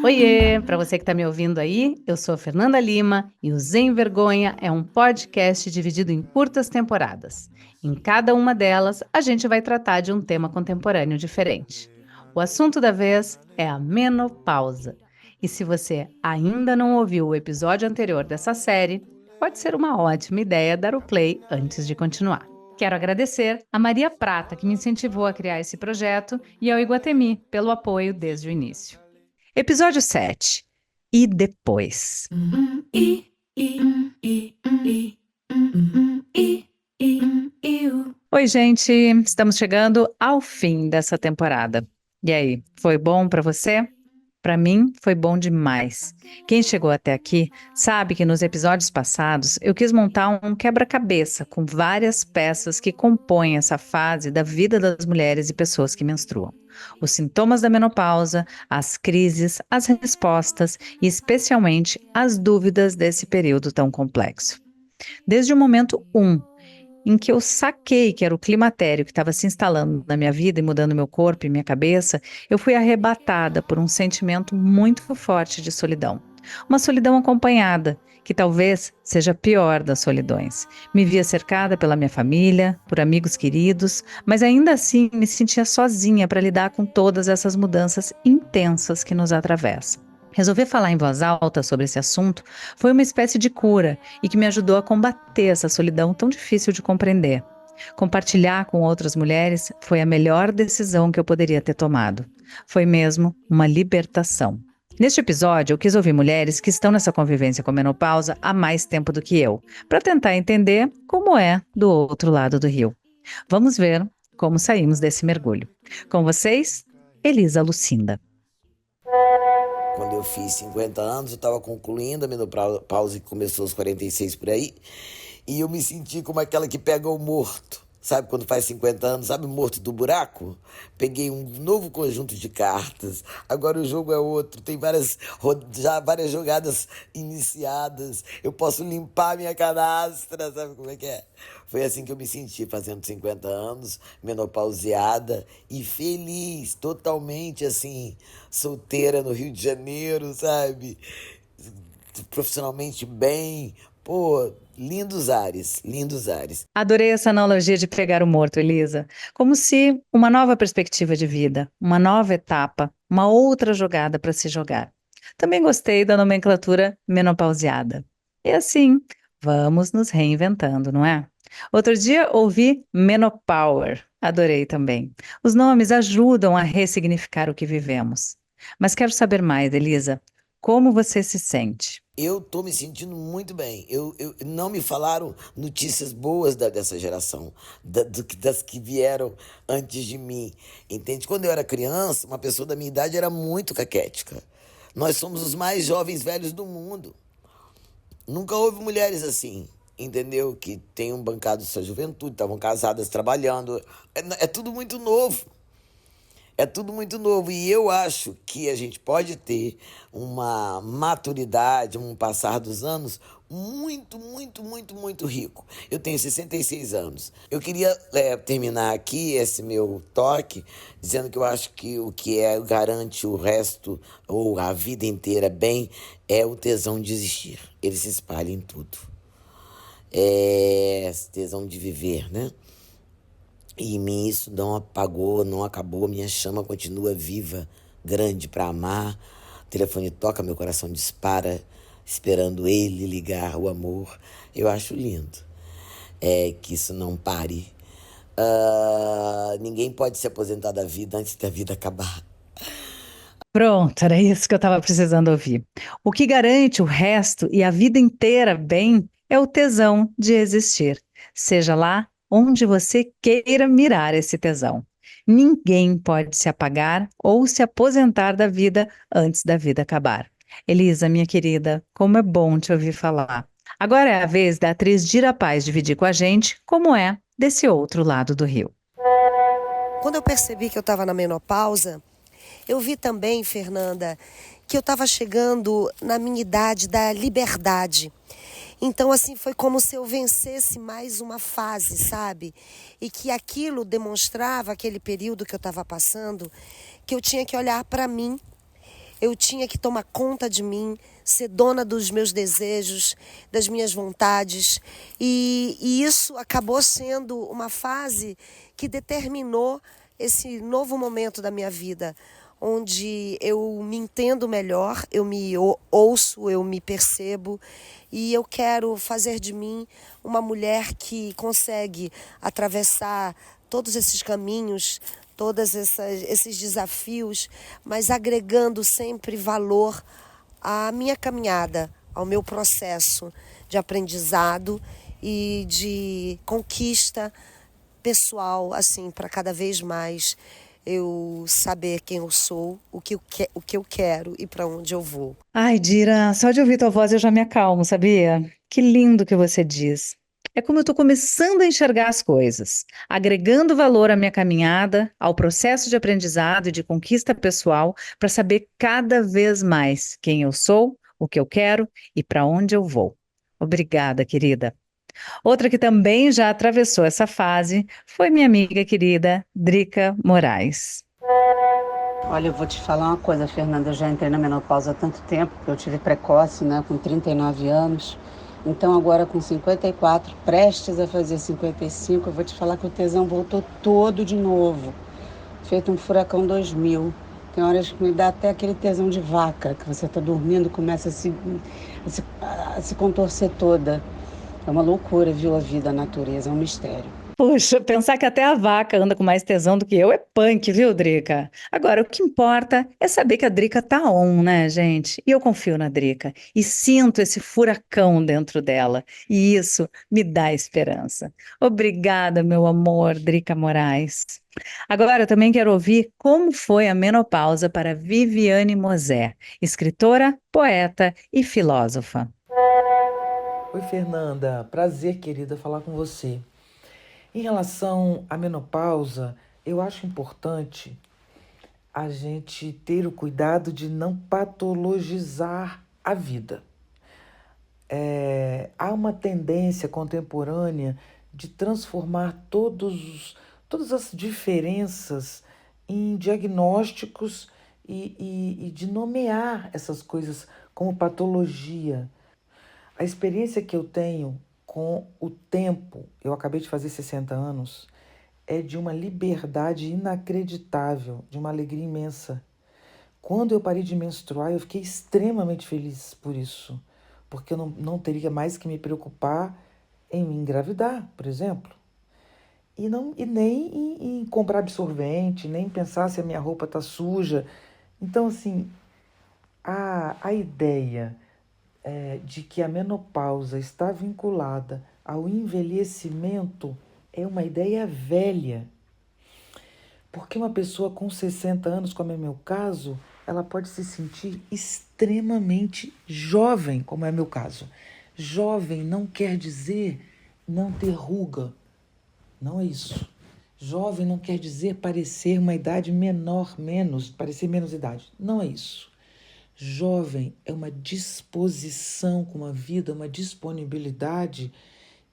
Oiê, para você que está me ouvindo aí, eu sou a Fernanda Lima e o Sem Vergonha é um podcast dividido em curtas temporadas. Em cada uma delas, a gente vai tratar de um tema contemporâneo diferente. O assunto da vez é a menopausa. E se você ainda não ouviu o episódio anterior dessa série, pode ser uma ótima ideia dar o play antes de continuar. Quero agradecer a Maria Prata, que me incentivou a criar esse projeto, e ao Iguatemi pelo apoio desde o início. Episódio 7. E depois? Oi, gente! Estamos chegando ao fim dessa temporada. E aí, foi bom para você? Para mim, foi bom demais. Quem chegou até aqui sabe que nos episódios passados eu quis montar um quebra-cabeça com várias peças que compõem essa fase da vida das mulheres e pessoas que menstruam. Os sintomas da menopausa, as crises, as respostas e, especialmente, as dúvidas desse período tão complexo. Desde o momento 1, em que eu saquei que era o climatério que estava se instalando na minha vida e mudando meu corpo e minha cabeça, eu fui arrebatada por um sentimento muito forte de solidão. Uma solidão acompanhada, que talvez seja a pior das solidões. Me via cercada pela minha família, por amigos queridos, mas ainda assim me sentia sozinha para lidar com todas essas mudanças intensas que nos atravessam. Resolver falar em voz alta sobre esse assunto foi uma espécie de cura e que me ajudou a combater essa solidão tão difícil de compreender. Compartilhar com outras mulheres foi a melhor decisão que eu poderia ter tomado. Foi mesmo uma libertação. Neste episódio, eu quis ouvir mulheres que estão nessa convivência com a menopausa há mais tempo do que eu, para tentar entender como é do outro lado do rio. Vamos ver como saímos desse mergulho. Com vocês, Elisa Lucinda. Quando eu fiz 50 anos, eu estava concluindo a menopausa, que começou aos 46 por aí, e eu me senti como aquela que pega o morto. Sabe quando faz 50 anos, sabe o morto do buraco? Peguei um novo conjunto de cartas, agora o jogo é outro, tem várias jogadas iniciadas, eu posso limpar minha canastra, sabe como é que é? Foi assim que eu me senti fazendo 50 anos, menopauseada e feliz, totalmente assim, solteira no Rio de Janeiro, sabe? Profissionalmente bem, pô, lindos ares, lindos ares. Adorei essa analogia de pegar o morto, Elisa. Como se uma nova perspectiva de vida, uma nova etapa, uma outra jogada para se jogar. Também gostei da nomenclatura menopauseada. E assim, vamos nos reinventando, não é? Outro dia ouvi Menopower. Adorei também. Os nomes ajudam a ressignificar o que vivemos. Mas quero saber mais, Elisa. Como você se sente? Eu tô me sentindo muito bem. Não me falaram notícias boas dessa geração, das que vieram antes de mim. Entende? Quando eu era criança, uma pessoa da minha idade era muito caquética. Nós somos os mais jovens velhos do mundo. Nunca houve mulheres assim, entendeu? Que tenham bancado sua juventude, estavam casadas, trabalhando. É tudo muito novo. É tudo muito novo e eu acho que a gente pode ter uma maturidade, um passar dos anos muito, muito, muito, muito rico. Eu tenho 66 anos. Eu queria terminar aqui esse meu toque dizendo que eu acho que o que garante o resto ou a vida inteira bem é o tesão de existir. Ele se espalha em tudo. É esse tesão de viver, né? E em mim isso não apagou, não acabou, minha chama continua viva, grande para amar. O telefone toca, meu coração dispara, esperando ele ligar o amor. Eu acho lindo que isso não pare. Ninguém pode se aposentar da vida antes da vida acabar. Pronto, era isso que eu estava precisando ouvir. O que garante o resto e a vida inteira bem é o tesão de existir, seja lá onde você queira mirar esse tesão. Ninguém pode se apagar ou se aposentar da vida antes da vida acabar. Elisa, minha querida, como é bom te ouvir falar. Agora é a vez da atriz Dira Paz dividir com a gente como é desse outro lado do rio. Quando eu percebi que eu estava na menopausa, eu vi também, Fernanda, que eu estava chegando na minha idade da liberdade. Então, assim, foi como se eu vencesse mais uma fase, sabe? E que aquilo demonstrava, aquele período que eu estava passando, que eu tinha que olhar para mim, eu tinha que tomar conta de mim, ser dona dos meus desejos, das minhas vontades. E isso acabou sendo uma fase que determinou esse novo momento da minha vida, onde eu me entendo melhor, eu me ouço, eu me percebo e eu quero fazer de mim uma mulher que consegue atravessar todos esses caminhos, esses desafios, mas agregando sempre valor à minha caminhada, ao meu processo de aprendizado e de conquista pessoal, assim, para cada vez mais eu saber quem eu sou, o que eu quero e para onde eu vou. Ai, Dira, só de ouvir tua voz eu já me acalmo, sabia? Que lindo que você diz. É como eu estou começando a enxergar as coisas, agregando valor à minha caminhada, ao processo de aprendizado e de conquista pessoal, para saber cada vez mais quem eu sou, o que eu quero e para onde eu vou. Obrigada, querida. Outra que também já atravessou essa fase foi minha amiga querida Drica Moraes. Olha, eu vou te falar uma coisa, Fernanda. Eu já entrei na menopausa há tanto tempo, porque eu tive precoce, né, com 39 anos. Então, agora com 54, prestes a fazer 55, eu vou te falar que o tesão voltou todo de novo. Feito um furacão 2000. Tem horas que me dá até aquele tesão de vaca, que você tá dormindo, começa a se contorcer toda. É uma loucura, viu, a vida, a natureza, é um mistério. Puxa, pensar que até a vaca anda com mais tesão do que eu é punk, viu, Drica? Agora, o que importa é saber que a Drica tá on, né, gente? E eu confio na Drica e sinto esse furacão dentro dela. E isso me dá esperança. Obrigada, meu amor, Drica Moraes. Agora, eu também quero ouvir como foi a menopausa para Viviane Mosé, escritora, poeta e filósofa. Oi, Fernanda. Prazer, querida, falar com você. Em relação à menopausa, eu acho importante a gente ter o cuidado de não patologizar a vida. Há uma tendência contemporânea de transformar todas as diferenças em diagnósticos e de nomear essas coisas como patologia. A experiência que eu tenho com o tempo, eu acabei de fazer 60 anos, é de uma liberdade inacreditável, de uma alegria imensa. Quando eu parei de menstruar, eu fiquei extremamente feliz por isso, porque eu não teria mais que me preocupar em me engravidar, por exemplo. E nem em comprar absorvente, nem pensar se a minha roupa está suja. Então, assim, a ideia de que a menopausa está vinculada ao envelhecimento é uma ideia velha. Porque uma pessoa com 60 anos, como é meu caso, ela pode se sentir extremamente jovem, como é meu caso. Jovem não quer dizer não ter ruga. Não é isso. Jovem não quer dizer parecer uma idade menor, parecer menos idade. Não é isso. Jovem é uma disposição com a vida, uma disponibilidade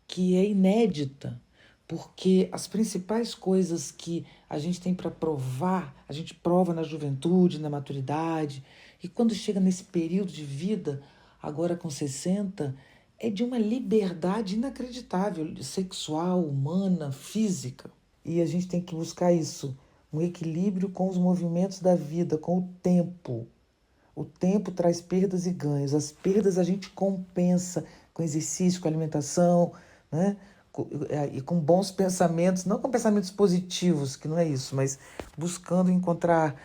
que é inédita, porque as principais coisas que a gente tem para provar, a gente prova na juventude, na maturidade, e quando chega nesse período de vida, agora com 60, é de uma liberdade inacreditável, sexual, humana, física. E a gente tem que buscar isso, um equilíbrio com os movimentos da vida, com o tempo. O tempo traz perdas e ganhos. As perdas a gente compensa com exercício, com alimentação, né? E com bons pensamentos, não com pensamentos positivos, que não é isso, mas buscando encontrar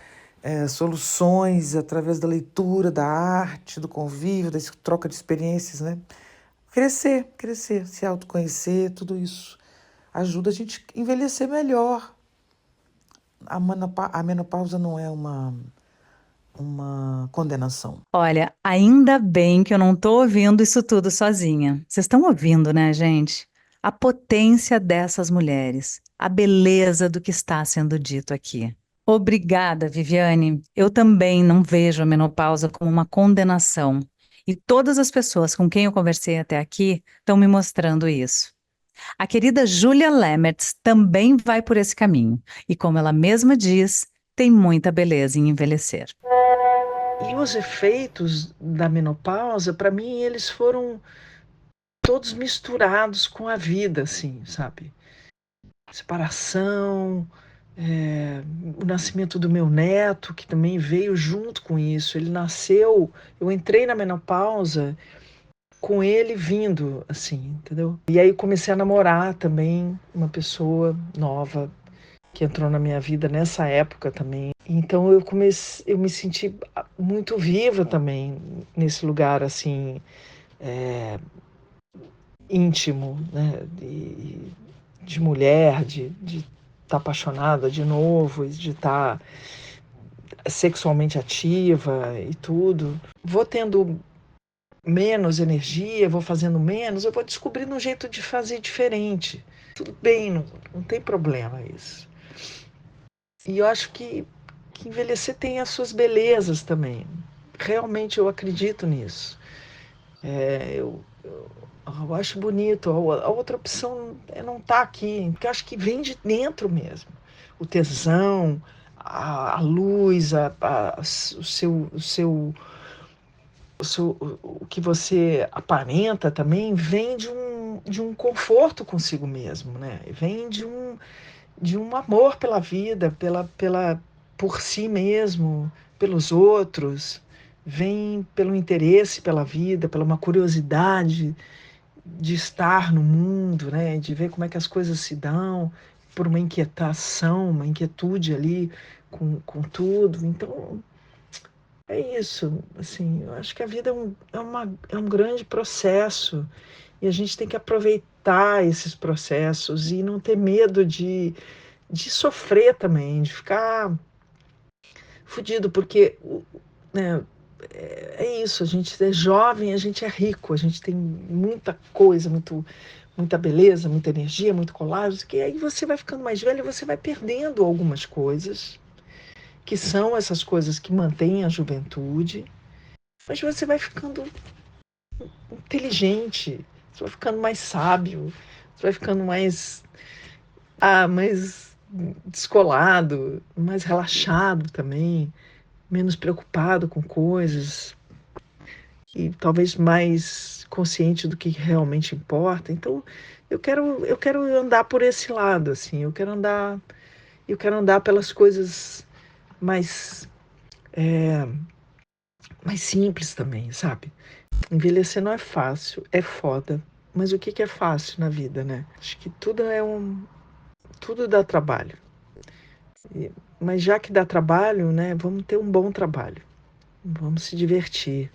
soluções através da leitura, da arte, do convívio, da troca de experiências, né? Crescer, se autoconhecer, tudo isso ajuda a gente a envelhecer melhor. A menopausa não é uma condenação. Olha, ainda bem que eu não tô ouvindo isso tudo sozinha. Vocês estão ouvindo, né, gente? A potência dessas mulheres, a beleza do que está sendo dito aqui. Obrigada, Viviane. Eu também não vejo a menopausa como uma condenação. E todas as pessoas com quem eu conversei até aqui estão me mostrando isso. A querida Julia Lemmertz também vai por esse caminho. E como ela mesma diz, tem muita beleza em envelhecer. E os efeitos da menopausa, para mim, eles foram todos misturados com a vida, assim, sabe? Separação, o nascimento do meu neto, que também veio junto com isso. Ele nasceu, eu entrei na menopausa com ele vindo, assim, entendeu? E aí comecei a namorar também uma pessoa nova que entrou na minha vida nessa época também. Então eu me senti muito viva também nesse lugar assim íntimo, né? De mulher, de estar apaixonada de novo, de estar sexualmente ativa e tudo. Vou tendo menos energia, vou fazendo menos, eu vou descobrindo um jeito de fazer diferente. Tudo bem, não tem problema isso. E eu acho que envelhecer tem as suas belezas também. Realmente eu acredito nisso. Eu acho bonito. A outra opção é não estar aqui, porque eu acho que vem de dentro mesmo. O tesão, a luz, o que você aparenta também vem de um conforto consigo mesmo, né? Vem de um amor pela vida, por si mesmo, pelos outros, vem pelo interesse pela vida, pela uma curiosidade de estar no mundo, né? De ver como é que as coisas se dão, por uma inquietação, uma inquietude ali com tudo. Então, é isso. Assim, eu acho que a vida é um grande processo e a gente tem que aproveitar esses processos e não ter medo de sofrer também, de ficar fudido, porque né, é isso, a gente é jovem, a gente é rico, a gente tem muita coisa, muita beleza, muita energia, muito colágeno, que aí você vai ficando mais velho e você vai perdendo algumas coisas, que são essas coisas que mantêm a juventude, mas você vai ficando inteligente, você vai ficando mais sábio, você vai ficando mais descolado, mais relaxado também, menos preocupado com coisas e talvez mais consciente do que realmente importa. Então, eu quero andar por esse lado, assim, eu quero andar pelas coisas mais mais simples também, sabe? Envelhecer não é fácil, é foda. Mas o que que é fácil na vida, né? Acho que tudo dá trabalho. Mas já que dá trabalho, né, vamos ter um bom trabalho. Vamos se divertir.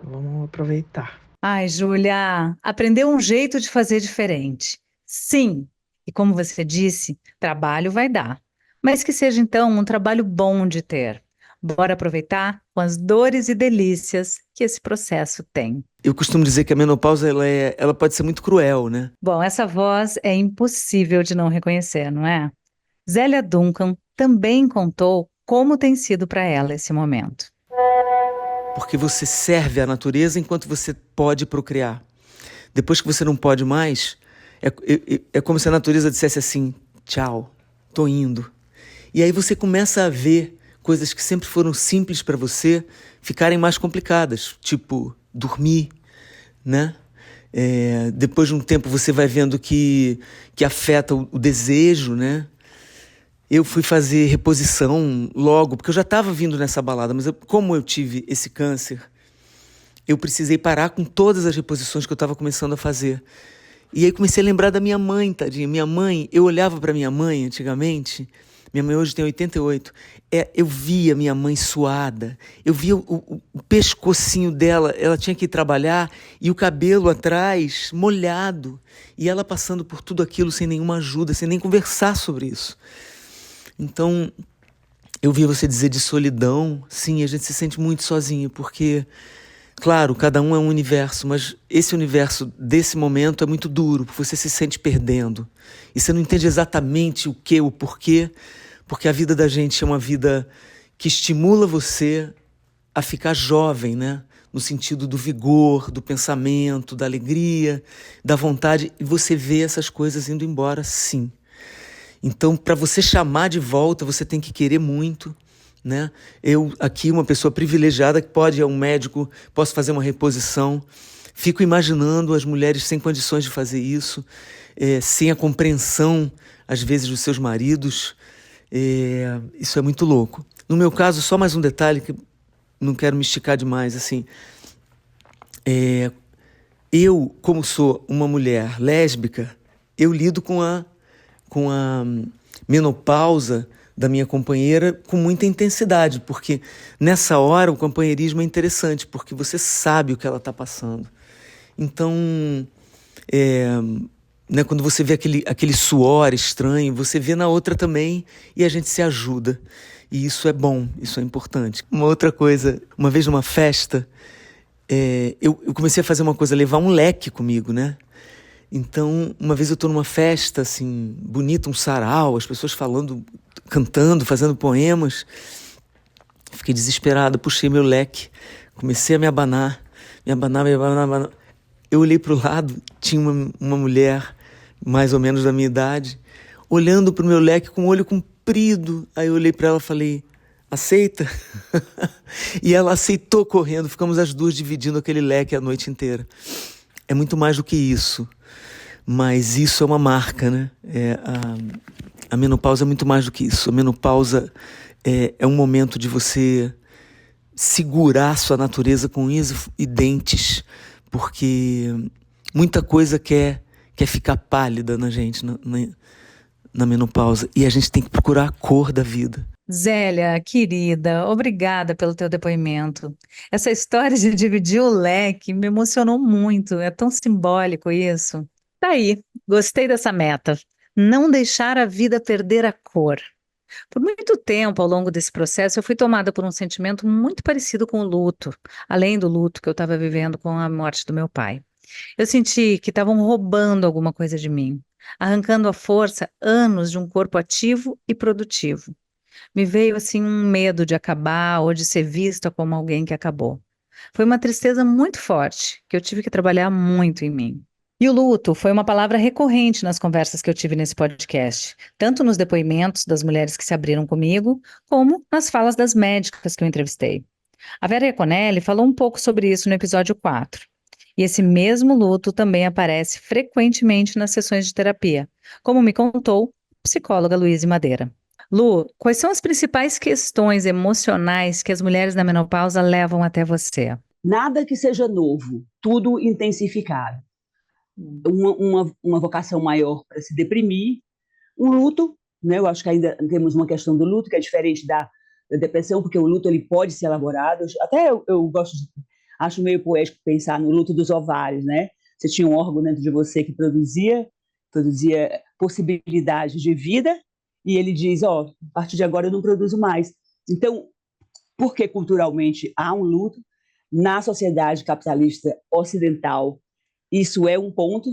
Vamos aproveitar. Ai, Júlia, aprendeu um jeito de fazer diferente. Sim, e como você disse, trabalho vai dar. Mas que seja então um trabalho bom de ter. Bora aproveitar com as dores e delícias que esse processo tem. Eu costumo dizer que a menopausa ela pode ser muito cruel, né? Bom, essa voz é impossível de não reconhecer, não é? Zélia Duncan também contou como tem sido para ela esse momento. Porque você serve à natureza enquanto você pode procriar. Depois que você não pode mais, é como se a natureza dissesse assim: tchau, tô indo. E aí você começa a ver coisas que sempre foram simples para você ficarem mais complicadas, tipo dormir, né? Depois de um tempo você vai vendo que afeta o desejo, né? Eu fui fazer reposição logo, porque eu já estava vindo nessa balada, mas como eu tive esse câncer, eu precisei parar com todas as reposições que eu estava começando a fazer. E aí comecei a lembrar da minha mãe, tadinha. Minha mãe, eu olhava para minha mãe antigamente, minha mãe hoje tem 88, eu via minha mãe suada, eu via o pescocinho dela, ela tinha que ir trabalhar e o cabelo atrás molhado, e ela passando por tudo aquilo sem nenhuma ajuda, sem nem conversar sobre isso. Então, eu vi você dizer de solidão. Sim, a gente se sente muito sozinho, porque, claro, cada um é um universo, mas esse universo desse momento é muito duro, porque você se sente perdendo. E você não entende exatamente o porquê, porque a vida da gente é uma vida que estimula você a ficar jovem, né? no sentido do vigor, do pensamento, da alegria, da vontade, e você vê essas coisas indo embora, sim. Então, para você chamar de volta, você tem que querer muito, né? Eu, aqui, uma pessoa privilegiada que pode ir a um médico, posso fazer uma reposição. Fico imaginando as mulheres sem condições de fazer isso, sem a compreensão, às vezes, dos seus maridos. Isso é muito louco. No meu caso, só mais um detalhe, que não quero me esticar demais, assim. Eu, como sou uma mulher lésbica, eu lido com a menopausa da minha companheira com muita intensidade, porque nessa hora o companheirismo é interessante, porque você sabe o que ela está passando. Então, né, quando você vê aquele suor estranho, você vê na outra também e a gente se ajuda. E isso é bom, isso é importante. Uma outra coisa, uma vez numa festa, eu comecei a fazer uma coisa, levar um leque comigo, né? Então, uma vez eu estou numa festa, assim, bonita, um sarau, as pessoas falando, cantando, fazendo poemas. Fiquei desesperado, puxei meu leque, comecei a me abanar. Eu olhei para o lado, tinha uma mulher, mais ou menos da minha idade, olhando para o meu leque com o olho comprido. Aí eu olhei para ela e falei, aceita? E ela aceitou correndo, ficamos as duas dividindo aquele leque a noite inteira. É muito mais do que isso. Mas isso é uma marca, né? A menopausa é muito mais do que isso. A menopausa é um momento de você segurar sua natureza com unhas e dentes, porque muita coisa quer ficar pálida na gente na menopausa. E a gente tem que procurar a cor da vida. Zélia, querida, obrigada pelo teu depoimento. Essa história de dividir o leque me emocionou muito, é tão simbólico isso. Tá aí, gostei dessa meta. Não deixar a vida perder a cor. Por muito tempo, ao longo desse processo, eu fui tomada por um sentimento muito parecido com o luto, além do luto que eu estava vivendo com a morte do meu pai. Eu senti que estavam roubando alguma coisa de mim, arrancando à força anos de um corpo ativo e produtivo. Me veio assim um medo de acabar ou de ser vista como alguém que acabou. Foi uma tristeza muito forte, que eu tive que trabalhar muito em mim. E o luto foi uma palavra recorrente nas conversas que eu tive nesse podcast, tanto nos depoimentos das mulheres que se abriram comigo, como nas falas das médicas que eu entrevistei. A Vera Iaconelli falou um pouco sobre isso no episódio 4. E esse mesmo luto também aparece frequentemente nas sessões de terapia, como me contou a psicóloga Luíse Madeira. Lu, quais são as principais questões emocionais que as mulheres na menopausa levam até você? Nada que seja novo, tudo intensificado. Uma vocação maior para se deprimir, um luto, né? Eu acho que ainda temos uma questão do luto que é diferente da depressão, porque o luto ele pode ser elaborado. Até eu acho meio poético pensar no luto dos ovários, né? Você tinha um órgão dentro de você que produzia possibilidades de vida, e ele diz, a partir de agora eu não produzo mais. Então, porque culturalmente há um luto, na sociedade capitalista ocidental, isso é um ponto.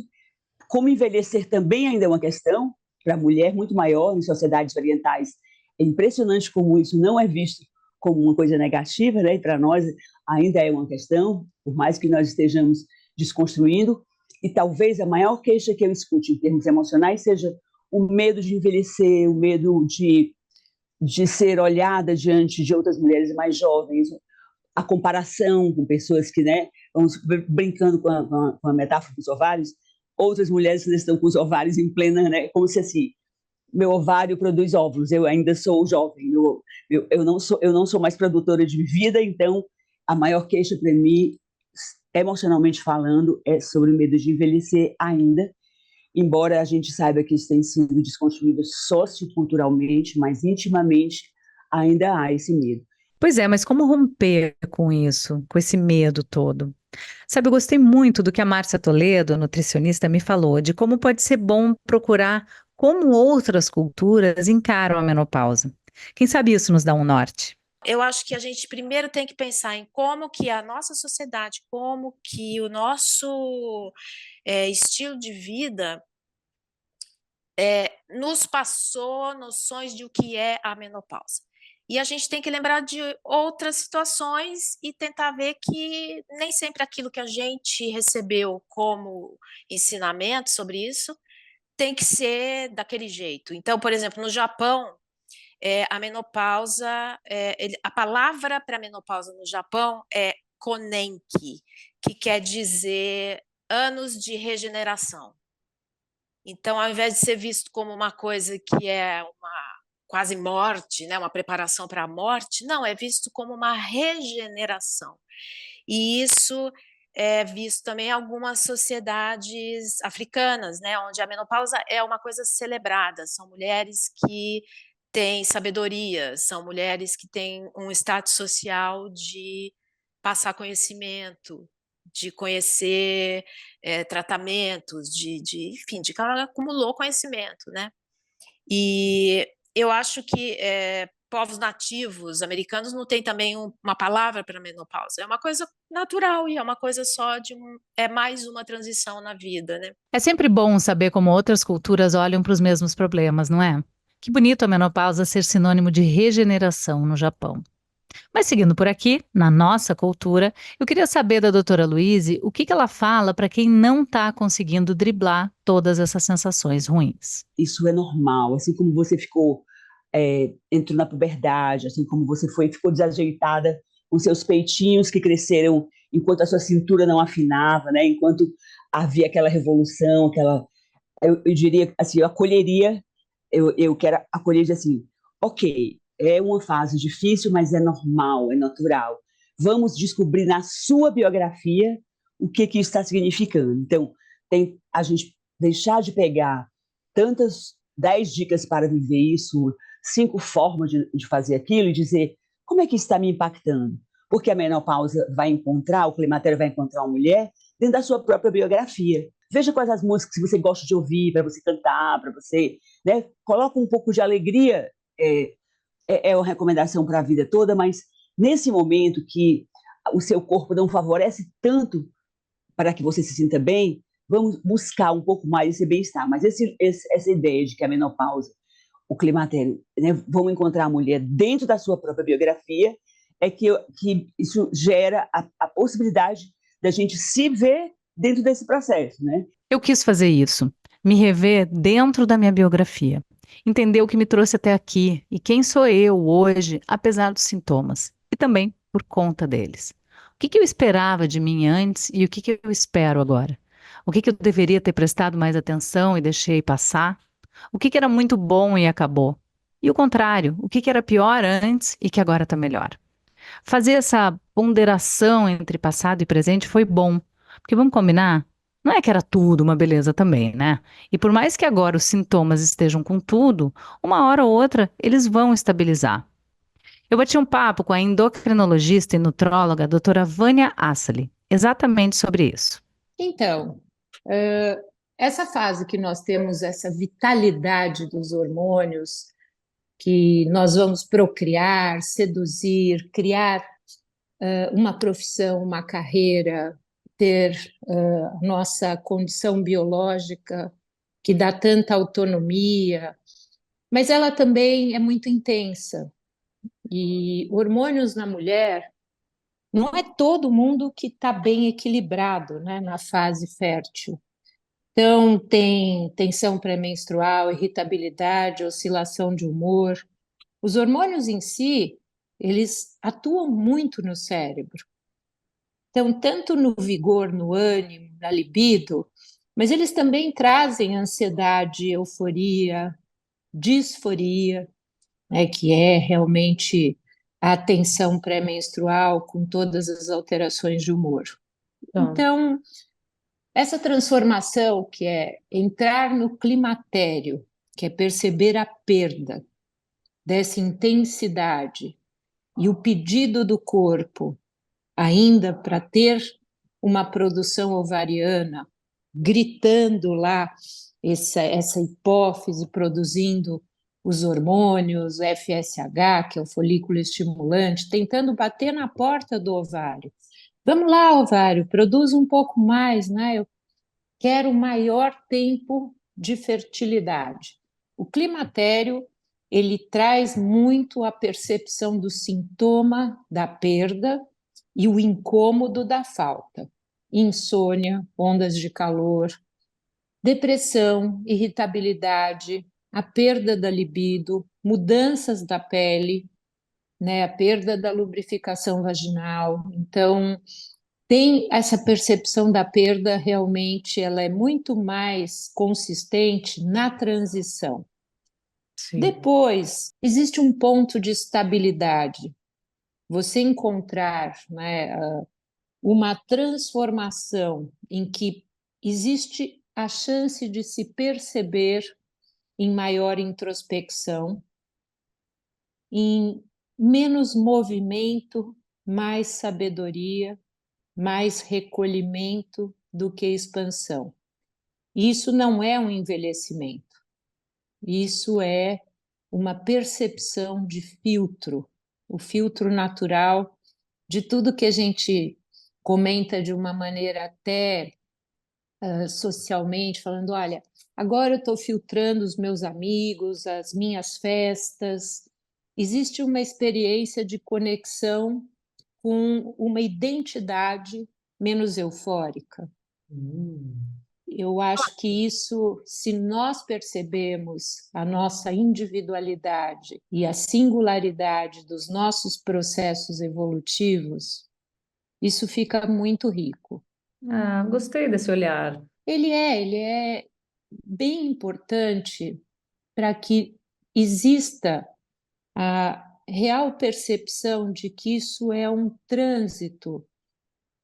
Como envelhecer também ainda é uma questão, para a mulher muito maior, em sociedades orientais. É impressionante como isso não é visto como uma coisa negativa, né? E para nós ainda é uma questão, por mais que nós estejamos desconstruindo. E talvez a maior queixa que eu escute em termos emocionais seja o medo de envelhecer, o medo de ser olhada diante de outras mulheres mais jovens, a comparação com pessoas que, né, vamos brincando com a metáfora dos ovários, outras mulheres que estão com os ovários em plena, né, como se assim, meu ovário produz óvulos, eu ainda sou jovem, eu não sou mais produtora de vida, então a maior queixa para mim, emocionalmente falando, é sobre o medo de envelhecer ainda, embora a gente saiba que isso tem sido desconstruído socioculturalmente, mas intimamente ainda há esse medo. Pois é, mas como romper com isso, com esse medo todo? Sabe, eu gostei muito do que a Márcia Toledo, nutricionista, me falou, de como pode ser bom procurar como outras culturas encaram a menopausa. Quem sabe isso nos dá um norte? Eu acho que a gente primeiro tem que pensar em como que a nossa sociedade, como que o nosso estilo de vida nos passou noções de o que é a menopausa. E a gente tem que lembrar de outras situações e tentar ver que nem sempre aquilo que a gente recebeu como ensinamento sobre isso tem que ser daquele jeito. Então, por exemplo, no Japão, a menopausa, a palavra para menopausa no Japão é konenki, que quer dizer anos de regeneração. Então, ao invés de ser visto como uma coisa que é uma quase morte, né, uma preparação para a morte, não, é visto como uma regeneração. E isso é visto também em algumas sociedades africanas, né, onde a menopausa é uma coisa celebrada, são mulheres que têm sabedoria, são mulheres que têm um status social de passar conhecimento, de conhecer tratamentos, enfim, de que ela acumulou conhecimento, né? E eu acho que povos nativos americanos não têm também uma palavra para menopausa. É uma coisa natural e é uma coisa só é mais uma transição na vida, né? É sempre bom saber como outras culturas olham para os mesmos problemas, não é? Que bonito a menopausa ser sinônimo de regeneração no Japão. Mas seguindo por aqui, na nossa cultura, eu queria saber da doutora Luíse o que ela fala para quem não está conseguindo driblar todas essas sensações ruins. Isso é normal, assim como você entrou na puberdade, assim como você ficou desajeitada com seus peitinhos que cresceram enquanto a sua cintura não afinava, né? Enquanto havia aquela revolução, eu diria assim, eu acolheria, eu quero acolher assim, ok, é uma fase difícil, mas é normal, é natural. Vamos descobrir na sua biografia o que isso está significando. Então, tem a gente deixar de pegar tantas 10 dicas para viver isso, 5 formas de fazer aquilo e dizer como é que isso está me impactando. Porque a menopausa o climatério vai encontrar uma mulher dentro da sua própria biografia. Veja quais as músicas que você gosta de ouvir para você cantar, para você, né? Coloca um pouco de alegria, é uma recomendação para a vida toda, mas nesse momento que o seu corpo não favorece tanto para que você se sinta bem, vamos buscar um pouco mais esse bem-estar. Mas essa ideia de que a menopausa, o climatério, né, vão encontrar a mulher dentro da sua própria biografia, que isso gera a possibilidade da gente se ver dentro desse processo, né? Eu quis fazer isso, me rever dentro da minha biografia, entender o que me trouxe até aqui e quem sou eu hoje, apesar dos sintomas, e também por conta deles. O que eu esperava de mim antes e o que eu espero agora? O que eu deveria ter prestado mais atenção e deixei passar? O que era muito bom e acabou? E o contrário, o que era pior antes e que agora está melhor? Fazer essa ponderação entre passado e presente foi bom, porque vamos combinar? Não é que era tudo uma beleza também, né? E por mais que agora os sintomas estejam com tudo, uma hora ou outra eles vão estabilizar. Eu bati um papo com a endocrinologista e nutróloga doutora Vânia Assali, exatamente sobre isso. Então, essa fase que nós temos essa vitalidade dos hormônios, que nós vamos procriar, seduzir, criar uma profissão, uma carreira, ter nossa condição biológica que dá tanta autonomia, mas ela também é muito intensa. E hormônios na mulher, não é todo mundo que está bem equilibrado, né, na fase fértil. Então, tem tensão pré-menstrual, irritabilidade, oscilação de humor. Os hormônios em si, eles atuam muito no cérebro. Então, tanto no vigor, no ânimo, na libido, mas eles também trazem ansiedade, euforia, disforia, né, que é realmente a tensão pré-menstrual com todas as alterações de humor. Então, essa transformação que é entrar no climatério, que é perceber a perda dessa intensidade e o pedido do corpo ainda para ter uma produção ovariana, gritando lá essa hipófise produzindo os hormônios, o FSH, que é o folículo estimulante, tentando bater na porta do ovário. Vamos lá, ovário, produz um pouco mais, né? Eu quero maior tempo de fertilidade. O climatério, ele traz muito a percepção do sintoma da perda e o incômodo da falta. Insônia, ondas de calor, depressão, irritabilidade, a perda da libido, mudanças da pele, né, a perda da lubrificação vaginal. Então, tem essa percepção da perda, realmente ela é muito mais consistente na transição. Sim. Depois, existe um ponto de estabilidade. Você encontrar, né, uma transformação em que existe a chance de se perceber em maior introspecção, em menos movimento, mais sabedoria, mais recolhimento do que expansão. Isso não é um envelhecimento, isso é uma percepção de filtro, o filtro natural de tudo que a gente comenta de uma maneira até socialmente, falando, olha, agora eu estou filtrando os meus amigos, as minhas festas. Existe uma experiência de conexão com uma identidade menos eufórica. Eu acho que isso, se nós percebemos a nossa individualidade e a singularidade dos nossos processos evolutivos, isso fica muito rico. Ah, gostei desse olhar. Ele é bem importante para que exista a real percepção de que isso é um trânsito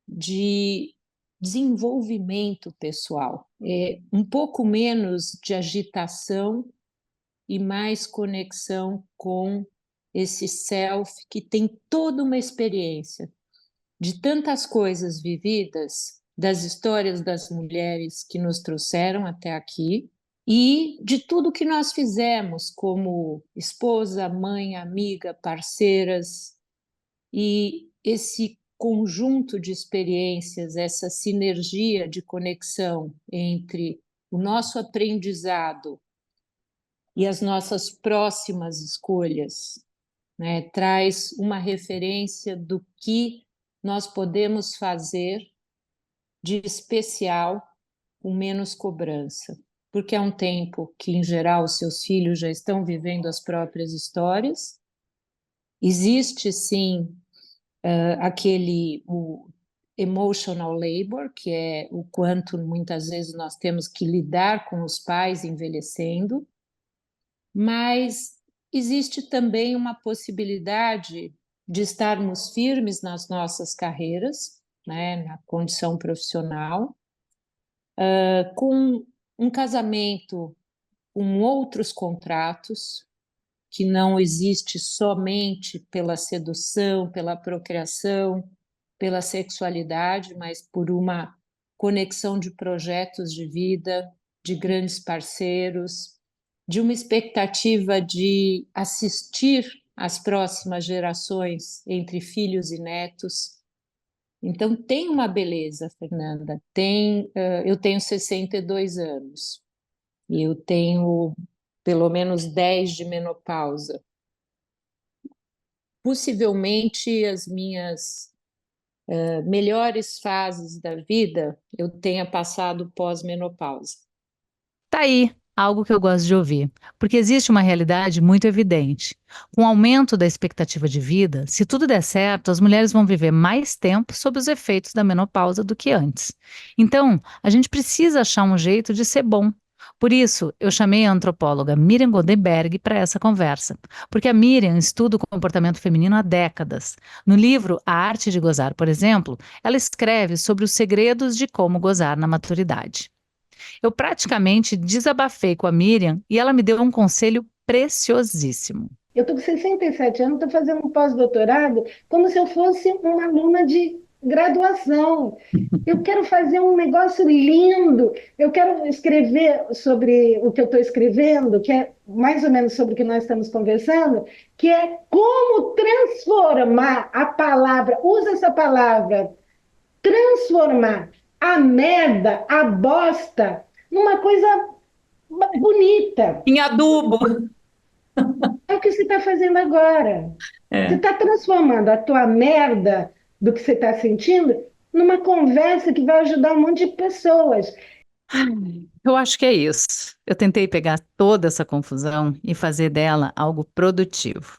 de desenvolvimento pessoal, é um pouco menos de agitação e mais conexão com esse self que tem toda uma experiência de tantas coisas vividas, das histórias das mulheres que nos trouxeram até aqui e de tudo que nós fizemos como esposa, mãe, amiga, parceiras, e esse conjunto de experiências, essa sinergia de conexão entre o nosso aprendizado e as nossas próximas escolhas, né, traz uma referência do que nós podemos fazer de especial com menos cobrança, porque é um tempo que, em geral, os seus filhos já estão vivendo as próprias histórias. Existe, sim, o emotional labor, que é o quanto muitas vezes nós temos que lidar com os pais envelhecendo, mas existe também uma possibilidade de estarmos firmes nas nossas carreiras, né, na condição profissional, com um casamento com outros contratos, que não existe somente pela sedução, pela procriação, pela sexualidade, mas por uma conexão de projetos de vida, de grandes parceiros, de uma expectativa de assistir às próximas gerações entre filhos e netos. Então tem uma beleza, Fernanda. Eu tenho 62 anos e eu tenho pelo menos 10 de menopausa. Possivelmente as minhas melhores fases da vida eu tenha passado pós-menopausa. Tá aí, algo que eu gosto de ouvir, porque existe uma realidade muito evidente. Com o aumento da expectativa de vida, se tudo der certo, as mulheres vão viver mais tempo sob os efeitos da menopausa do que antes. Então, a gente precisa achar um jeito de ser bom. Por isso, eu chamei a antropóloga Miriam Goldenberg para essa conversa, porque a Miriam estuda o comportamento feminino há décadas. No livro A Arte de Gozar, por exemplo, ela escreve sobre os segredos de como gozar na maturidade. Eu praticamente desabafei com a Miriam e ela me deu um conselho preciosíssimo. Eu estou com 67 anos, estou fazendo um pós-doutorado como se eu fosse uma aluna de graduação. Eu quero fazer um negócio lindo, eu quero escrever sobre o que eu estou escrevendo, que é mais ou menos sobre o que nós estamos conversando, que é como transformar a palavra, usa essa palavra, transformar a merda, a bosta, numa coisa bonita. Em adubo. o que você está fazendo agora. Você É. está transformando a tua merda do que você está sentindo numa conversa que vai ajudar um monte de pessoas. Eu acho que é isso. Eu tentei pegar toda essa confusão e fazer dela algo produtivo.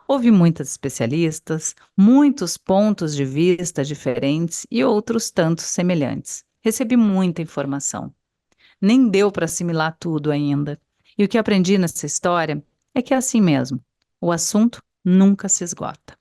Houve muitas especialistas, muitos pontos de vista diferentes e outros tantos semelhantes. Recebi muita informação. Nem deu para assimilar tudo ainda. E o que aprendi nessa história é que é assim mesmo. O assunto nunca se esgota.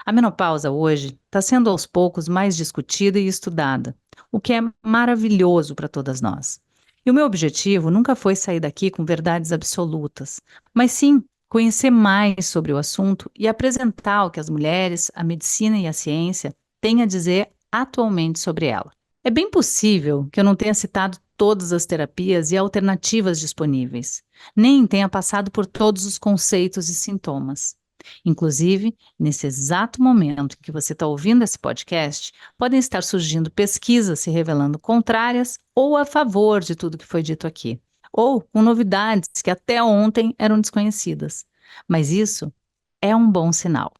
A menopausa hoje está sendo aos poucos mais discutida e estudada, o que é maravilhoso para todas nós. E o meu objetivo nunca foi sair daqui com verdades absolutas, mas sim conhecer mais sobre o assunto e apresentar o que as mulheres, a medicina e a ciência têm a dizer atualmente sobre ela. É bem possível que eu não tenha citado todas as terapias e alternativas disponíveis, nem tenha passado por todos os conceitos e sintomas. Inclusive, nesse exato momento em que você está ouvindo esse podcast, podem estar surgindo pesquisas se revelando contrárias ou a favor de tudo que foi dito aqui, ou com novidades que até ontem eram desconhecidas. Mas isso é um bom sinal.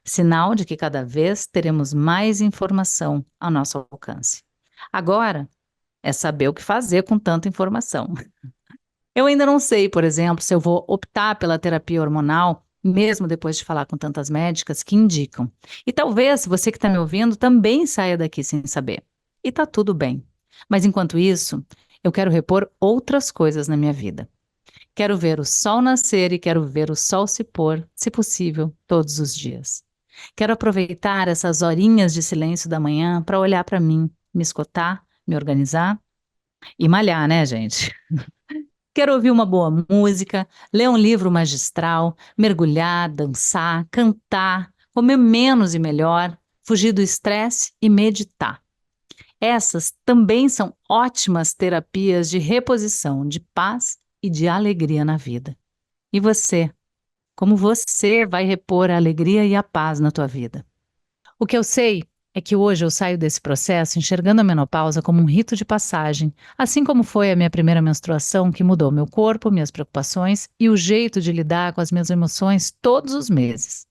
Sinal de que cada vez teremos mais informação ao nosso alcance. Agora é saber o que fazer com tanta informação. Eu ainda não sei, por exemplo, se eu vou optar pela terapia hormonal, mesmo depois de falar com tantas médicas que indicam. E talvez você que está me ouvindo também saia daqui sem saber. E tá tudo bem. Mas enquanto isso, eu quero repor outras coisas na minha vida. Quero ver o sol nascer e quero ver o sol se pôr, se possível, todos os dias. Quero aproveitar essas horinhas de silêncio da manhã para olhar para mim, me escutar, me organizar e malhar, né, gente? Quero ouvir uma boa música, ler um livro magistral, mergulhar, dançar, cantar, comer menos e melhor, fugir do estresse e meditar. Essas também são ótimas terapias de reposição, de paz e de alegria na vida. E você? Como você vai repor a alegria e a paz na tua vida? O que eu sei é que hoje eu saio desse processo enxergando a menopausa como um rito de passagem, assim como foi a minha primeira menstruação que mudou meu corpo, minhas preocupações e o jeito de lidar com as minhas emoções todos os meses.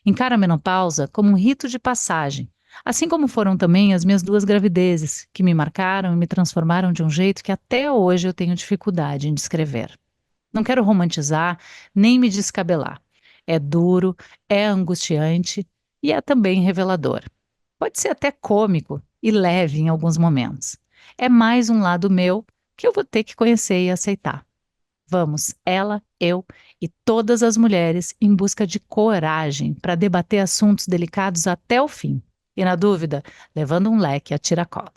Encaro a menopausa como um rito de passagem, assim como foram também as minhas 2 gravidezes, que me marcaram e me transformaram de um jeito que até hoje eu tenho dificuldade em descrever. Não quero romantizar nem me descabelar. É duro, é angustiante e é também revelador. Pode ser até cômico e leve em alguns momentos. É mais um lado meu que eu vou ter que conhecer e aceitar. Vamos, ela, eu e todas as mulheres em busca de coragem para debater assuntos delicados até o fim. E na dúvida, levando um leque a tiracolo.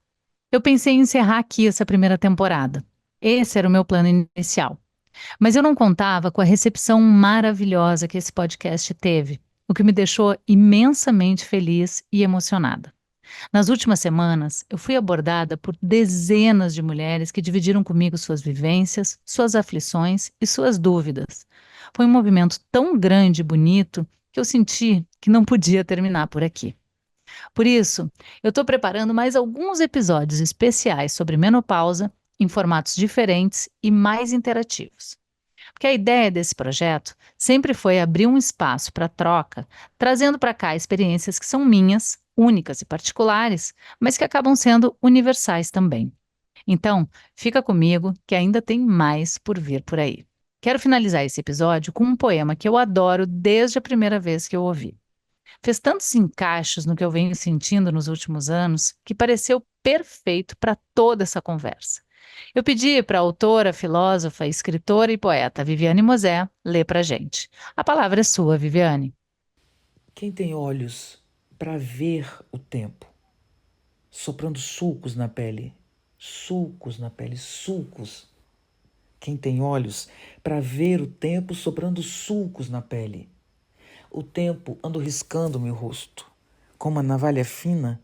Eu pensei em encerrar aqui essa primeira temporada. Esse era o meu plano inicial. Mas eu não contava com a recepção maravilhosa que esse podcast teve, o que me deixou imensamente feliz e emocionada. Nas últimas semanas, eu fui abordada por dezenas de mulheres que dividiram comigo suas vivências, suas aflições e suas dúvidas. Foi um movimento tão grande e bonito que eu senti que não podia terminar por aqui. Por isso, eu estou preparando mais alguns episódios especiais sobre menopausa, em formatos diferentes e mais interativos. Porque a ideia desse projeto sempre foi abrir um espaço para troca, trazendo para cá experiências que são minhas, únicas e particulares, mas que acabam sendo universais também. Então, fica comigo que ainda tem mais por vir por aí. Quero finalizar esse episódio com um poema que eu adoro desde a primeira vez que eu ouvi. Fez tantos encaixes no que eu venho sentindo nos últimos anos que pareceu perfeito para toda essa conversa. Eu pedi para a autora, filósofa, escritora e poeta Viviane Mosé ler para a gente. A palavra é sua, Viviane. Quem tem olhos para ver o tempo, soprando sulcos na pele, sulcos. Quem tem olhos para ver o tempo soprando sulcos na pele. O tempo ando riscando meu rosto, com uma navalha fina,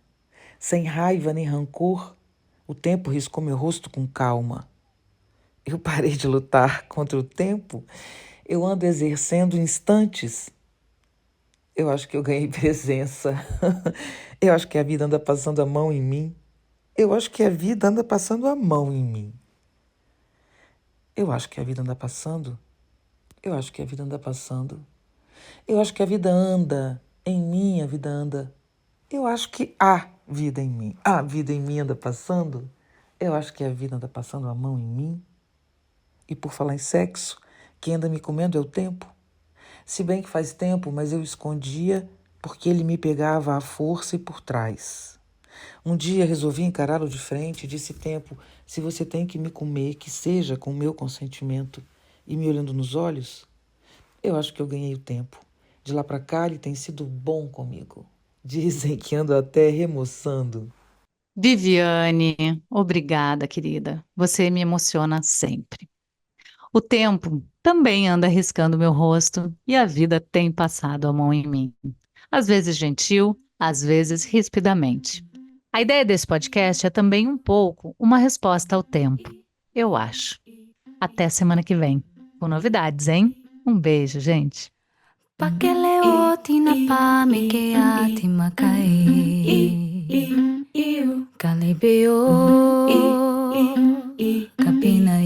sem raiva nem rancor. O tempo riscou meu rosto com calma. Eu parei de lutar contra o tempo. Eu ando exercendo instantes. Eu acho que eu ganhei presença. Eu acho que a vida anda passando a mão em mim. Eu acho que a vida anda passando a mão em mim. Eu acho que a vida anda passando Eu acho que a vida anda passando. Eu acho que a vida anda em mim, a vida anda. Eu acho que há vida em mim. A vida em mim anda passando. Eu acho que a vida anda passando a mão em mim. E por falar em sexo, quem anda me comendo é o tempo. Se bem que faz tempo, mas eu escondia porque ele me pegava à força e por trás. Um dia resolvi encará-lo de frente e disse: tempo, se você tem que me comer, que seja com o meu consentimento. E me olhando nos olhos, eu acho que eu ganhei o tempo. De lá pra cá ele tem sido bom comigo. Dizem que ando até remoçando. Viviane, obrigada, querida. Você me emociona sempre. O tempo também anda riscando meu rosto e a vida tem passado a mão em mim. Às vezes gentil, às vezes rispidamente. A ideia desse podcast é também um pouco uma resposta ao tempo, eu acho. Até semana que vem, com novidades, hein? Um beijo, gente. Pakeleo tina pa me ke ati makai. Kalebeo kapina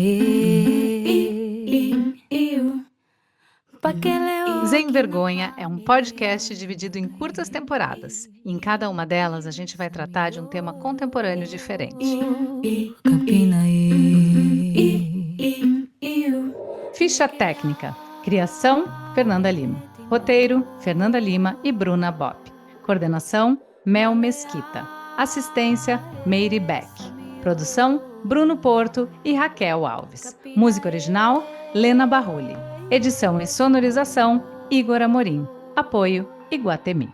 Sem Vergonha é um podcast dividido em curtas temporadas. E em cada uma delas, a gente vai tratar de um tema contemporâneo diferente. Ficha técnica. Criação, Fernanda Lima. Roteiro, Fernanda Lima e Bruna Bopp. Coordenação, Mel Mesquita. Assistência, Meire Beck. Produção, Bruno Porto e Raquel Alves. Música original, Lena Barrulli. Edição e sonorização, Igor Amorim. Apoio, Iguatemi.